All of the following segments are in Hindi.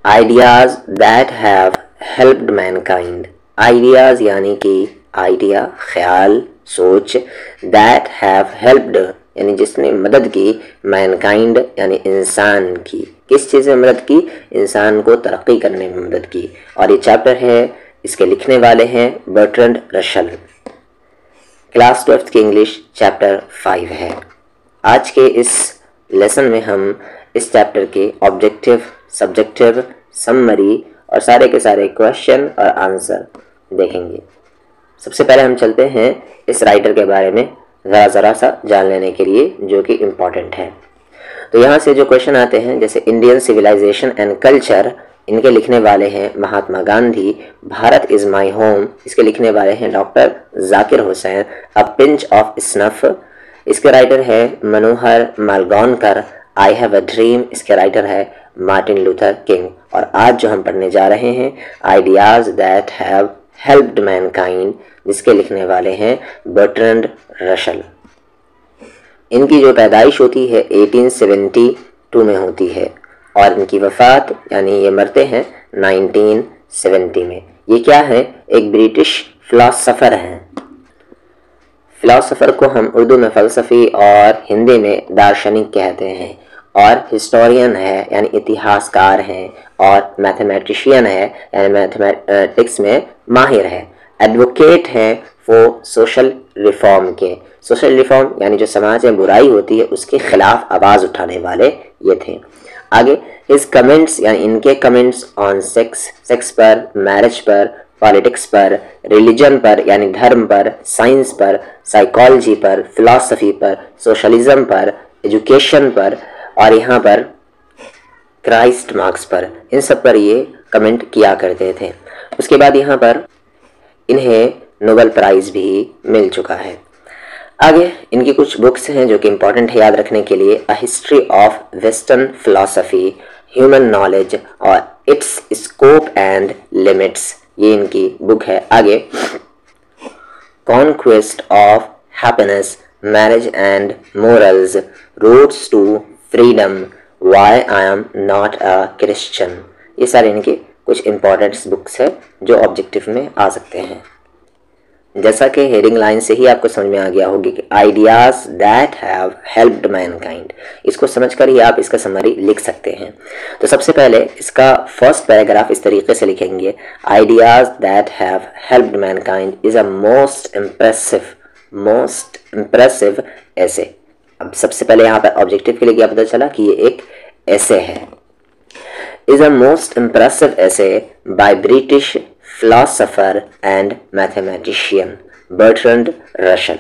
Ideas that have helped Mankind. Ideas यानी कि आइडिया, ख्याल, सोच, दैट हैव हेल्प्ड यानी जिसने मदद की, मैनकाइंड यानी इंसान की। किस चीज़ में मदद की? इंसान को तरक्की करने में मदद की। और ये चैप्टर है, इसके लिखने वाले हैं बर्ट्रैंड रसल। क्लास 12th की इंग्लिश चैप्टर 5 है। आज के इस लेसन में हम इस चैप्टर के ऑब्जेक्टिव, सब्जेक्टिव, समरी और सारे के सारे क्वेश्चन और आंसर देखेंगे। सबसे पहले हम चलते हैं इस राइटर के बारे में ज़रा सा जान लेने के लिए, जो कि इम्पॉर्टेंट है। तो यहाँ से जो क्वेश्चन आते हैं, जैसे इंडियन सिविलाइजेशन एंड कल्चर, इनके लिखने वाले हैं Mahatma Gandhi. Bharat is my home, इसके लिखने वाले हैं doctor Zakir Hussain. A pinch of snuff, इसके राइटर है Manohar Malgonkar. I have a dream, इसके राइटर है मार्टिन लूथर किंग। और आज जो हम पढ़ने जा रहे हैं, ideas that have helped mankind, जिसके लिखने वाले हैं बर्ट्रैंड रसल। इनकी जो पैदाइश होती है 1872 में होती है और इनकी वफ़ात यानी ये मरते हैं 1970 में। ये क्या है? एक ब्रिटिश फ़िलासफ़र हैं। फ़िलासफ़र को हम उर्दू में फ़लसफ़ी और हिंदी में दार्शनिक कहते हैं। और हिस्टोरियन है यानी इतिहासकार हैं, और मैथमेटिशियन है यानी मैथमेटिक्स में माहिर है। एडवोकेट हैं वो सोशल रिफॉर्म के। सोशल रिफॉर्म यानी जो समाज में बुराई होती है उसके खिलाफ आवाज़ उठाने वाले ये थे। आगे हिज कमेंट्स यानी इनके कमेंट्स ऑन सेक्स, सेक्स पर, मैरिज पर, पॉलिटिक्स पर, रिलीजन पर यानी धर्म पर, साइंस पर, साइकोलॉजी पर, फिलॉसफी पर, सोशलिज्म पर, एजुकेशन पर और यहाँ पर क्राइस्ट मार्क्स पर, इन सब पर ये कमेंट किया करते थे। उसके बाद यहाँ पर इन्हें नोबेल प्राइज़ भी मिल चुका है। आगे इनकी कुछ बुक्स हैं जो कि इम्पॉर्टेंट है याद रखने के लिए। A history of western philosophy, human knowledge और इट्स स्कोप एंड लिमिट्स, ये इनकी बुक है। आगे conquest of happiness, marriage and morals, roots to freedom, why I am not a Christian, ये सारे इनके कुछ इम्पॉर्टेंट बुक्स है जो ऑब्जेक्टिव में आ सकते हैं। जैसा कि हेडिंग लाइन से ही आपको समझ में आ गया होगी कि ideas that have helped Mankind, इसको समझकर ही आप इसका समरी लिख सकते हैं। तो सबसे पहले इसका फर्स्ट पैराग्राफ इस तरीके से लिखेंगे, ideas that have helped Mankind is a most impressive ऐसे। अब सबसे पहले यहाँ पर ऑब्जेक्टिव के लिए क्या पता चला कि ये एक ऐसे है। Is a most impressive essay by British philosopher and mathematician Bertrand Russell.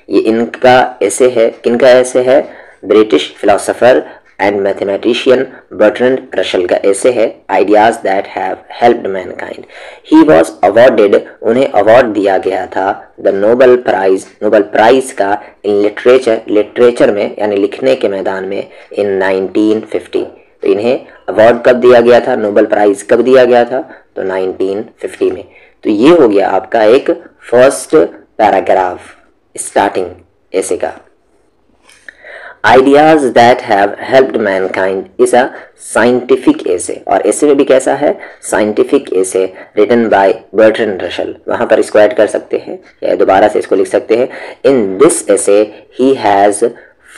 ये इनका ऐसे है। किनका ऐसे है? British philosopher and mathematician Bertrand Russell का ऐसे है, ideas that have helped mankind. He was awarded, उन्हें अवार्ड दिया गया था the Nobel prize, Nobel prize का इन लिटरेचर, लिटरेचर में यानी लिखने के मैदान में इन 1950। तो इन्हें अवार्ड कब दिया गया था? नोबेल प्राइज कब दिया गया था? तो 1950 में। तो ये हो गया आपका एक फर्स्ट पैराग्राफ स्टार्टिंग ऐसे का। Ideas that have helped Mankind is a scientific ऐसे, और ऐसे में भी कैसा है? साइंटिफिक ऐसे रिटन बाय बर्ट्रैंड रसल। वहां पर इसको ऐड कर सकते हैं या दोबारा से इसको लिख सकते हैं। इन दिस ऐसे ही हैज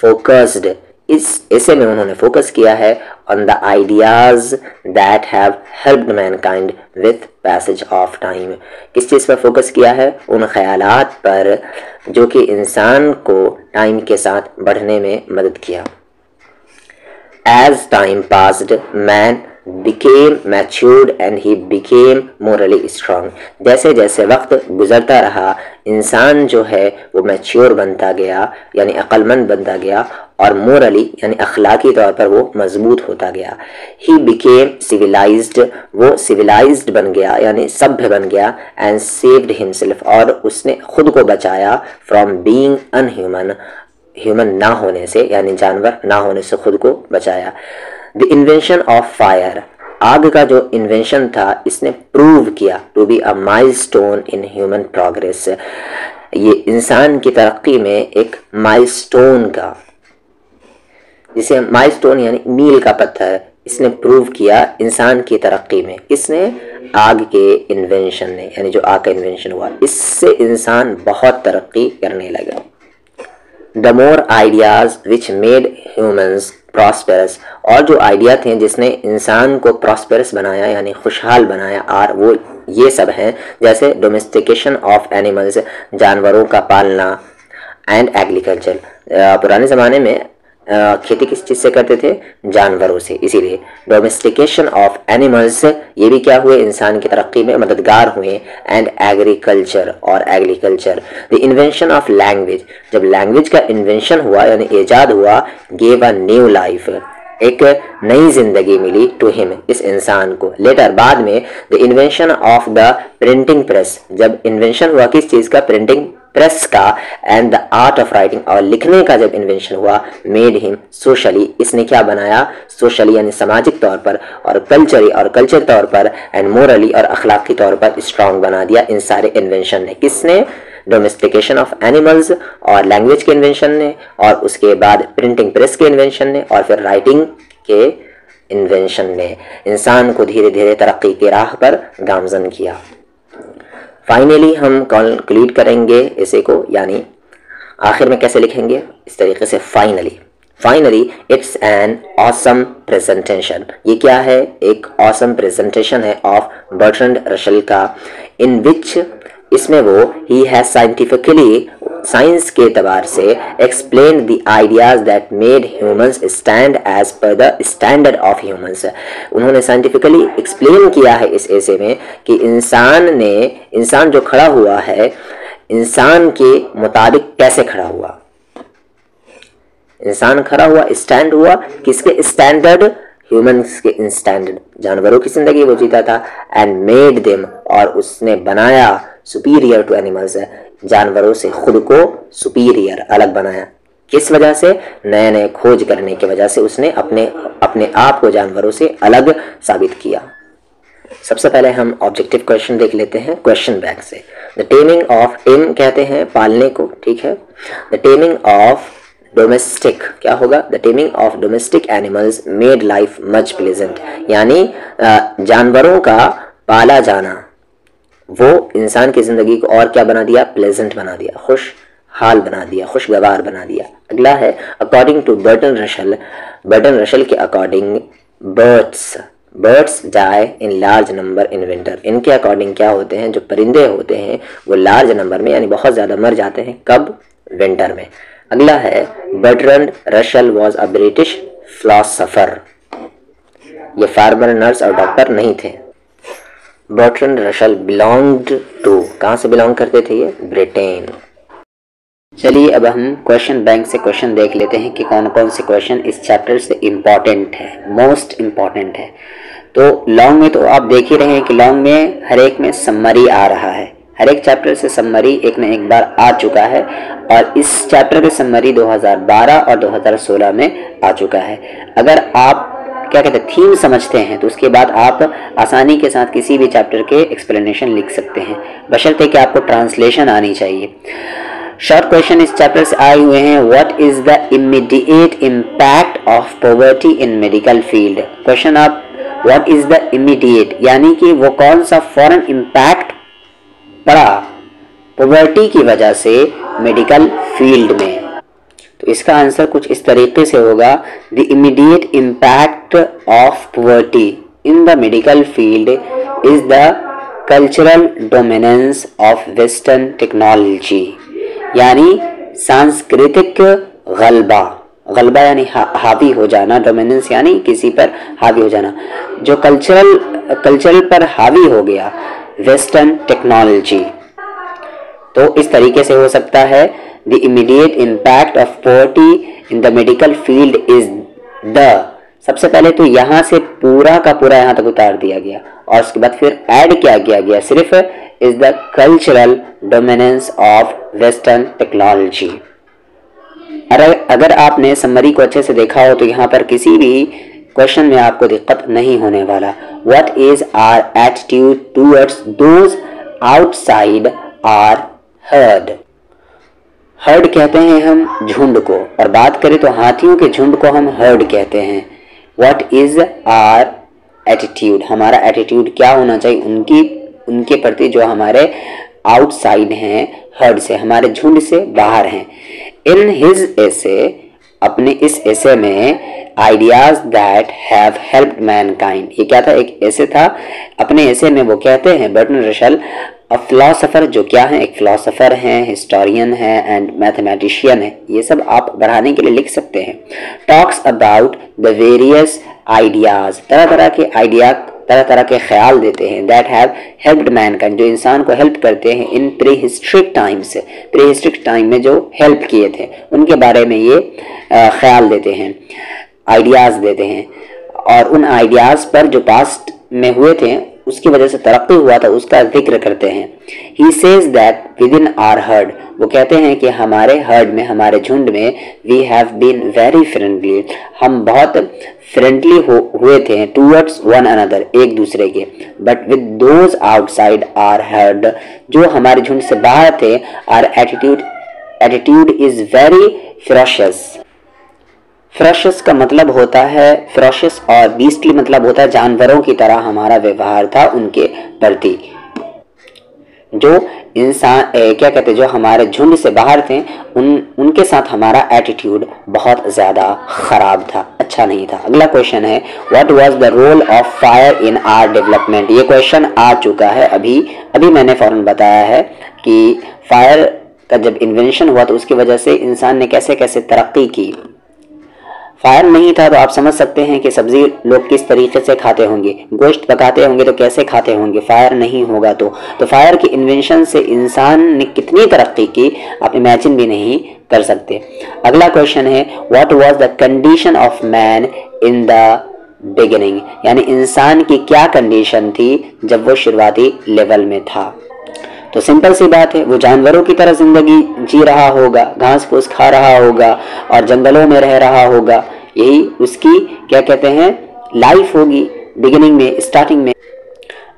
फोकस्ड, इस ऐसे में उन्होंने फोकस किया है on the ideas that have helped Mankind with passage of time. किस चीज़ पर फोकस किया है? उन ख्यालात पर जो कि इंसान को टाइम के साथ बढ़ने में मदद किया। As time passed man became matured and he became morally strong। जैसे जैसे वक्त गुजरता रहा इंसान जो है वो मैच्योर बनता गया यानी अक्लमंद बनता गया, और मोरली यानी अखलाकी तौर पर वो मजबूत होता गया। ही became civilized, वो civilized बन गया यानी सभ्य बन गया। and saved himself, और उसने खुद को बचाया from being unhuman, ह्यूमन ना होने से यानी जानवर ना होने से खुद को बचाया। द इन्वेंशन ऑफ फायर, आग का जो इन्वेंशन था इसने प्रूव किया to be a milestone in human progress, ये इंसान की तरक्की में एक माइलस्टोन का, जिसे माइलस्टोन यानी मील का पत्थर इसने प्रूव किया इंसान की तरक्की में। किसने? आग के इन्वेंशन ने, यानी जो आग का इन्वेंशन हुआ, इससे इंसान बहुत तरक्की करने लगा। The more ideas which made humans prosperous, और जो आइडिया थे जिसने इंसान को प्रॉस्पेरस बनाया यानी खुशहाल बनाया, और वो ये सब हैं, जैसे डोमेस्टिकेशन ऑफ एनिमल्स, जानवरों का पालना, एंड एग्रीकल्चर। पुराने ज़माने में खेती किस चीज़ से करते थे? जानवरों से, इसीलिए डोमेस्टिकेशन ऑफ एनिमल्स, ये भी क्या हुए? इंसान की तरक्की में मददगार हुए। एंड एग्रीकल्चर, और agriculture. The invention of language, जब लैंग्वेज का इन्वेंशन हुआ यानी ईजाद हुआ, गेव अ न्यू लाइफ, एक नई जिंदगी मिली टू हिम, इस इंसान को। लेटर, बाद में, the invention of the printing press, जब इन्वेंशन हुआ किस चीज़ का? प्रिंटिंग प्रेस का। And the art of writing, और लिखने का जब इन्वेंशन हुआ, मेड हिम सोशली, इसने क्या बनाया? सोशली यानी सामाजिक तौर पर, और कल्चरी और कल्चर तौर पर, एंड मोरली और अखलाकी तौर पर स्ट्रांग बना दिया इन सारे इन्वेंशन ने। किसने? डोमेस्टिकेशन ऑफ एनिमल्स और लैंग्वेज के इन्वेंशन ने, और उसके बाद प्रिंटिंग प्रेस के इन्वेंशन ने, और फिर राइटिंग के इन्वेंशन ने इंसान को धीरे धीरे तरक्की की राह पर गामजन किया। फाइनली हम कंक्लूड करेंगे इसे को, यानी आखिर में कैसे लिखेंगे? इस तरीके से, finally it's an awesome presentation. ये क्या है? एक ऑसम प्रेजेंटेशन है ऑफ बर्ट्रैंड रसेल का, इन विच, इसमें वो ही हैज साइंटिफिकली, साइंस के एतबार से, explain the ideas that made humans stand as per the standard of humans. उन्होंने साइंटिफिकली एक्सप्लेन किया है इस ऐसे में कि इंसान जो खड़ा हुआ है, इंसान के मुताबिक कैसे खड़ा हुआ। इंसान खड़ा हुआ, स्टैंड हुआ, किसके स्टैंडर्ड? ह्यूमंस के स्टैंडर्ड। जानवरों की जिंदगी वो जीता था। एंड मेड देम, और उसने बनाया, सुपीरियर टू एनिमल्स, जानवरों से खुद को सुपीरियर, अलग बनाया। किस वजह से? नए नए खोज करने की वजह से उसने अपने आप को जानवरों से अलग साबित किया। सबसे पहले हम ऑब्जेक्टिव क्वेश्चन देख लेते हैं क्वेश्चन बैंक से। द टेमिंग ऑफ, टेम कहते हैं पालने को, ठीक है। द टेमिंग ऑफ डोमेस्टिक, क्या होगा? The taming of domestic animals made life much pleasant, यानी जानवरों का पाला जाना वो इंसान की जिंदगी को और क्या बना दिया? प्लेजेंट बना दिया, खुशहाल बना दिया, खुशगवार बना दिया। अगला है, अकॉर्डिंग टू बर्टन रसेल के according, birds die in large number in winter. इनके अकॉर्डिंग क्या होते हैं? जो परिंदे होते हैं वो लार्ज नंबर में यानी बहुत ज्यादा मर जाते हैं। कब? विंटर में। अगला है, Bertrand Russell was a British philosopher. ये फार्मर, नर्स और डॉक्टर नहीं थे। बर्ट्रैंड रसेल बिलोंग्ड टू, कहाँ से बिलोंग करते थे ये? ब्रिटेन। चलिए अब हम क्वेश्चन बैंक से क्वेश्चन देख लेते हैं कि कौन कौन से क्वेश्चन इस चैप्टर से इम्पॉर्टेंट है, मोस्ट इम्पॉर्टेंट है। तो लॉन्ग में तो आप देख ही रहे हैं कि लॉन्ग में हर एक में समरी आ रहा है, हर एक चैप्टर से समरी एक न एक बार आ चुका है, और इस चैप्टर के समरी 2012 और 2016 में आ चुका है। अगर आप क्या कहते हैं थीम समझते हैं तो उसके बाद आप आसानी के साथ किसी भी चैप्टर के एक्सप्लेनेशन लिख सकते हैं, बशर्ते कि आपको ट्रांसलेशन आनी चाहिए। शॉर्ट क्वेश्चन इस चैप्टर से आए हुए हैं। What is the immediate impact of poverty in medical field. Question आप, व्हाट इज द इमीडिएट यानी कि वो कौन सा फौरन इम्पैक्ट पड़ा पॉवर्टी की वजह से मेडिकल फील्ड में। तो इसका आंसर कुछ इस तरीके से होगा, the immediate impact of poverty in the medical field is the cultural dominance of western technology, यानी सांस्कृतिक गलबा यानी हावी हो जाना, डोमिनेंस यानी किसी पर हावी हो जाना, जो कल्चरल पर हावी हो गया, वेस्टर्न टेक्नोलॉजी। तो इस तरीके से हो सकता है, the immediate impact of poverty in the medical field is the, सबसे पहले तो यहाँ से पूरा का पूरा यहाँ तक उतार दिया गया और उसके बाद फिर ऐड क्या किया गया, सिर्फ is the cultural dominance of western technology. अगर आपने समरी को अच्छे से देखा हो तो यहाँ पर किसी भी क्वेश्चन में आपको दिक्कत नहीं होने वाला। What is our attitude towards those outside our herd. Herd कहते हैं हम झुंड को, और बात करें तो हाथियों के झुंड को हम हर्ड कहते हैं। व्हाट इज आवर एटीट्यूड, हमारा एटीट्यूड क्या होना चाहिए उनके प्रति जो हमारे आउटसाइड हैं, हर्ड से, हमारे झुंड से बाहर हैं। इन हिज एसे, अपने इस एसे में, ideas that have helped Mankind, ये क्या था, एक एसे था। अपने एसे में वो कहते हैं बर्टन रशल, अ फिलोसोफर, जो क्या है, एक फिलोसोफर हैं, हिस्टोरियन है एंड मैथमेटिशियन है, ये सब आप बढ़ाने के लिए लिख सकते हैं। Talks about the various ideas, तरह तरह के आइडिया, तरह तरह के ख्याल देते हैं, दैट हैव हेल्प्ड मैनकाइंड, जो इंसान को हेल्प करते हैं, इन pre historic times, pre historic time में जो हेल्प किए थे उनके बारे में ये ख्याल देते हैं, आइडियाज़ देते हैं। और उन आइडियाज़ पर जो पास्ट में हुए थे, उसकी वजह से तरक्की हुआ था, उसका जिक्र करते हैं। He says that within our herd, वो कहते हैं कि हमारे हर्ड में, हमारे झुंड में, we have been very friendly, हम बहुत फ्रेंडली हुए थे, टूवर्ड्स वन अनदर, एक दूसरे के। But with those outside our herd, जो हमारे झुंड से बाहर थे, our attitude is very ferocious. Ferocious का मतलब होता है, फेरोशियस और बीस्टली मतलब होता है जानवरों की तरह हमारा व्यवहार था उनके प्रति। जो इंसान क्या कहते हैं, जो हमारे झुंड से बाहर थे, उनके साथ हमारा एटीट्यूड बहुत ज़्यादा ख़राब था, अच्छा नहीं था। अगला क्वेश्चन है, what was the role of fire in our development. ये क्वेश्चन आ चुका है, अभी मैंने फ़ौरन बताया है कि फायर का जब इन्वेंशन हुआ तो उसकी वजह से इंसान ने कैसे कैसे तरक्की की। फायर नहीं था तो आप समझ सकते हैं कि सब्जी लोग किस तरीके से खाते होंगे, गोश्त पकाते होंगे तो कैसे खाते होंगे, फायर नहीं होगा तो फायर की इन्वेंशन से इंसान ने कितनी तरक्की की आप इमेजिन भी नहीं कर सकते। अगला क्वेश्चन है, what was the condition of man in the beginning, यानी इंसान की क्या कंडीशन थी जब वो शुरुआती लेवल में था। तो सिंपल सी बात है, वो जानवरों की तरह जिंदगी जी रहा होगा, घास फूस खा रहा होगा और जंगलों में रह रहा होगा, यही उसकी क्या कहते हैं लाइफ होगी बिगिनिंग में, स्टार्टिंग में।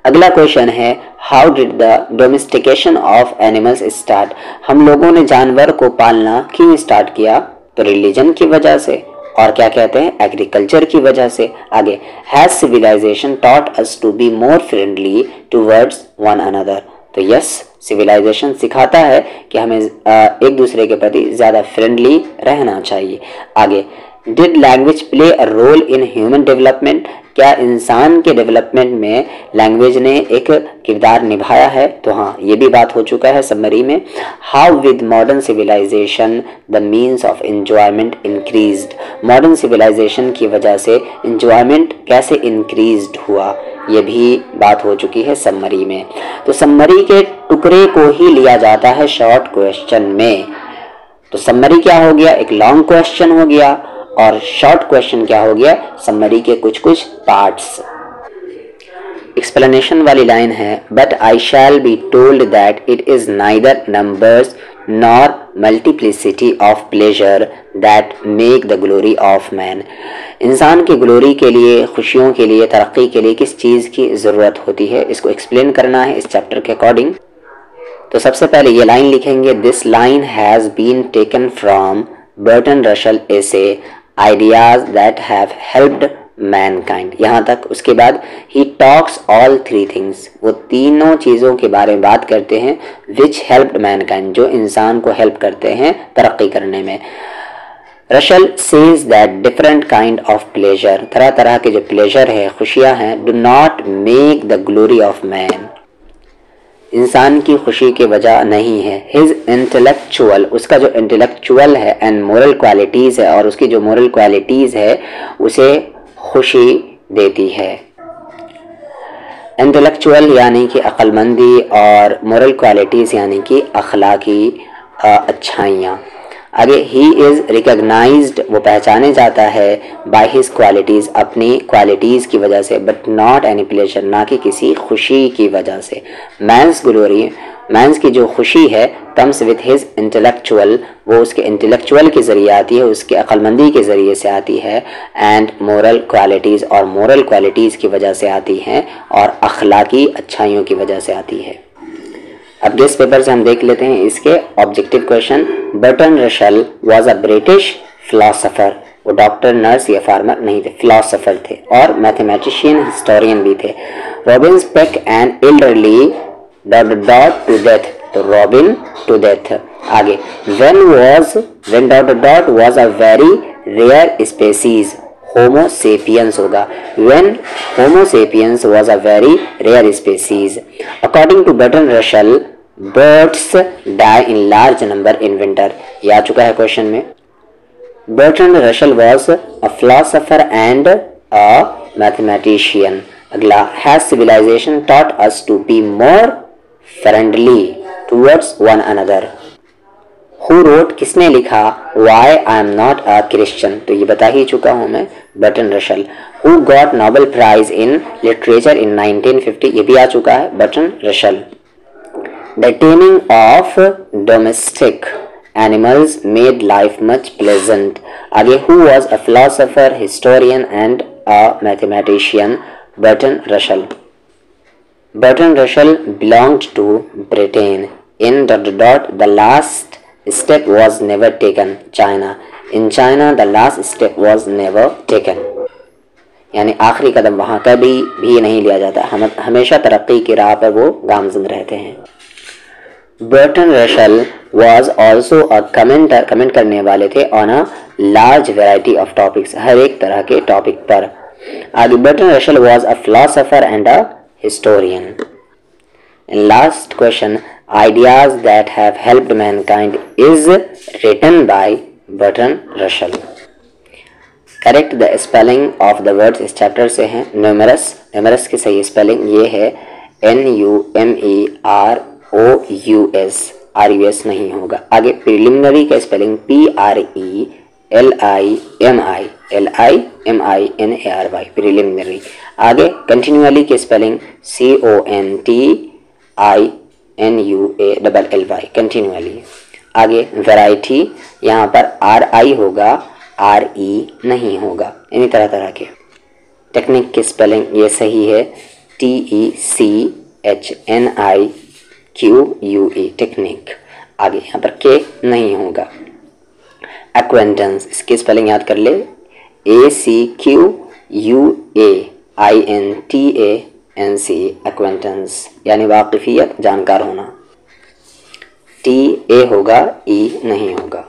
अगला क्वेश्चन है, how did the domestication of animals start, हम लोगों ने जानवर को पालना क्यों स्टार्ट किया, तो रिलीजन की वजह से, और क्या कहते हैं एग्रीकल्चर की वजह से। आगे, has civilisation taught us to be more friendly towards one another, तो यस, सिविलाइजेशन सिखाता है कि हमें एक दूसरे के प्रति ज़्यादा फ्रेंडली रहना चाहिए। आगे, did language play a role in human development, क्या इंसान के डेवलपमेंट में लैंग्वेज ने एक किरदार निभाया है, तो हाँ, ये भी बात हो चुका है समरी में। How with modern civilisation the means of enjoyment increased, modern civilisation की वजह से एंजॉयमेंट कैसे इंक्रीज्ड हुआ, ये भी बात हो चुकी है समरी में। तो समरी के टुकड़े को ही लिया जाता है शॉर्ट क्वेश्चन में। तो समरी क्या हो गया, एक लॉन्ग क्वेश्चन हो गया, और शॉर्ट क्वेश्चन क्या हो गया, समरी के कुछ कुछ पार्ट्स। एक्सप्लेनेशन वाली लाइन है, but I shall be told that it is neither numbers nor multiplicity of pleasure that make the glory of man, इंसान की ग्लोरी के लिए, खुशियों के लिए, तरक्की के लिए किस चीज़ की ज़रूरत होती है, इसको एक्सप्लेन करना है इस चैप्टर के अकॉर्डिंग। तो सबसे पहले ये लाइन लिखेंगे, this line has been taken from Bertrand Russell essay ideas that have helped mankind, यहाँ तक। उसके बाद he talks all three things, वो तीनों चीज़ों के बारे में बात करते हैं, विच हेल्प्ड मैनकाइंड, जो इंसान को हेल्प करते हैं तरक्की करने में। रशल says that different kind of pleasure, तरह तरह के जो प्लेजर है, खुशियाँ हैं, do not make the glory of man, इंसान की खुशी की वजह नहीं है। हिज इंटेलेक्चुअल, उसका जो इंटेलेक्चुअल है एंड मोरल क्वालिटीज़ है, और उसकी जो मोरल क्वालिटीज़ है उसे खुशी देती है। इंटेलेक्चुअल यानी कि अक्लमंदी, और मोरल क्वालिटीज़ यानी कि अखलाकी अच्छाइयाँ। आगे, ही इज़ रिकग्नाइज्ड, वो पहचाने जाता है, बाय हिज क्वालिटीज़, अपनी क्वालिटीज़ की वजह से, बट नॉट एनी प्लेजर, ना कि किसी खुशी की वजह से। मैंस ग्लोरी, मैंस की जो खुशी है, कम्स विथ हिज इंटेलेक्चुअल, वो उसके इंटेलेक्चुअल के ज़रिए आती है, उसके अक्लमंदी के ज़रिए से आती है, एंड मोरल क्वालिटीज़, और मोरल क्वालिटीज़ की वजह से आती हैं, और अखलाकी अच्छाइयों की वजह से आती है। अब गेस्ट पेपर से हम देख लेते हैं इसके objective question. Bertrand Russell was a British philosopher, वो डॉक्टर, नर्स या फार्मर नहीं थे, फिलोसोफर थे और मैथमेटिशियन, हिस्टोरियन भी थे। Robin speck an elderly dot to death, तो रॉबिन टू डेथ। आगे when dot was a very rare species, homo sapiens होगा, when homo sapiens was a very rare species। according to Bertrand Russell birds die in large number in winter, ये आ चुका है क्वेश्चन में। Burton रशल was a philosopher and a mathematician। अगला, has civilization taught us to be more friendly towards one another। Who wrote, किसने लिखा Why I am not a Christian, तो ये बता ही चुका हूँ मैं, Burton रशल। Who got Nobel Prize in Literature in 1950, ये भी आ चुका है, Burton रशल। The taming of domestic animals made life much pleasant। आगे, who was a philosopher, historian and a mathematician, Burton रशल। Bertrand Russell belonged to Britain in the last step was never taken, China। In China the last step was never taken, यानी आखिरी कदम वहाँ कभी भी नहीं लिया जाता, हमेशा तरक्की की राह पर वो गामजन रहते हैं। Burton रशल was also a commenter, comment करने वाले थे on a large variety of topics, हर एक तरह के टॉपिक पर। आगे, Burton रशल was a philosopher and a historian। And last question, ideas that have helped mankind is written by Bertrand Russell। Correct the spelling of the words इस चैप्टर से हैं। numerous की सही स्पेलिंग ये है NUMEROUS, RUS नहीं होगा। आगे, प्रिलिमिनरी का स्पेलिंग PRELIMINARY, प्रिलिमिनरी। आगे, कंटिन्यूअली के स्पेलिंग CONTINUALLY, कंटिन्यूअली। आगे, वैरायटी, यहाँ पर RI होगा, RE नहीं होगा, इन्हीं तरह के। टेक्निक की स्पेलिंग ये सही है, TECHNIQUE, टेक्निक। आगे यहाँ पर के नहीं होगा। एक्वेंटेंस, इसकी स्पेलिंग याद कर ले, ACQUAINTANCE, एक्वेंटेंस, यानी वाकिफियत, जानकार होना। TA होगा, E नहीं होगा।